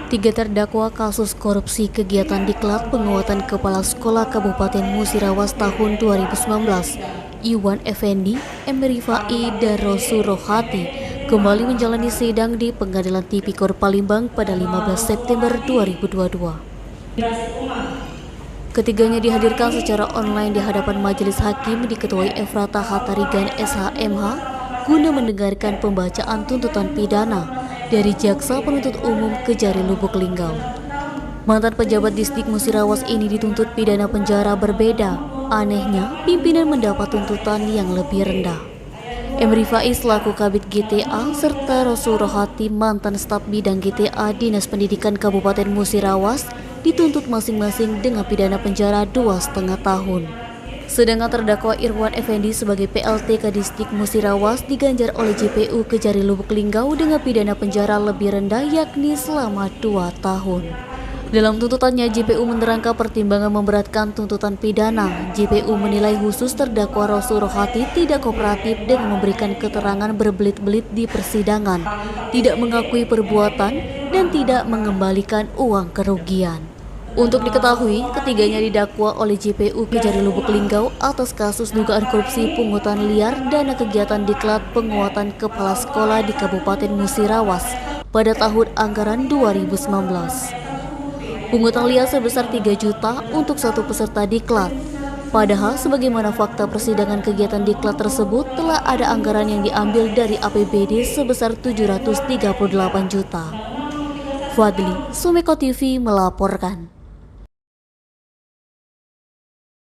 Tiga terdakwa kasus korupsi kegiatan diklat penguatan Kepala Sekolah Kabupaten Musirawas tahun 2019, Iwan Effendi, Emerifai, dan Rosu Rohati, kembali menjalani sidang di Pengadilan Tipikor Palembang pada 15 September 2022. Ketiganya dihadirkan secara online di hadapan majelis hakim diketuai Efrata Hatarigan SHMH guna mendengarkan pembacaan tuntutan pidana dari Jaksa Penuntut Umum Kejari Lubuk Linggau. Mantan pejabat Distrik Musirawas ini dituntut pidana penjara berbeda. Anehnya, pimpinan mendapat tuntutan yang lebih rendah. Emerifai selaku Kabid GTA serta Rosu Rohati mantan staf bidang GTA Dinas Pendidikan Kabupaten Musirawas dituntut masing-masing dengan pidana penjara 2,5 tahun. Sedangkan terdakwa Irwan Effendi sebagai PLT Kadistik Musirawas diganjar oleh JPU Kejari Lubuk Linggau dengan pidana penjara lebih rendah yakni selama 2 tahun. Dalam tuntutannya, JPU menerangkan pertimbangan memberatkan tuntutan pidana. JPU menilai khusus terdakwa Rosu Rohati tidak kooperatif dengan memberikan keterangan berbelit-belit di persidangan, tidak mengakui perbuatan, dan tidak mengembalikan uang kerugian. Untuk diketahui, ketiganya didakwa oleh JPU Kejari Lubuk Linggau atas kasus dugaan korupsi pungutan liar dana kegiatan diklat penguatan kepala sekolah di Kabupaten Musirawas pada tahun anggaran 2019. Pungutan liar sebesar 3 juta untuk satu peserta diklat. Padahal sebagaimana fakta persidangan kegiatan diklat tersebut telah ada anggaran yang diambil dari APBD sebesar 738 juta. Fadli, Sumeko TV melaporkan.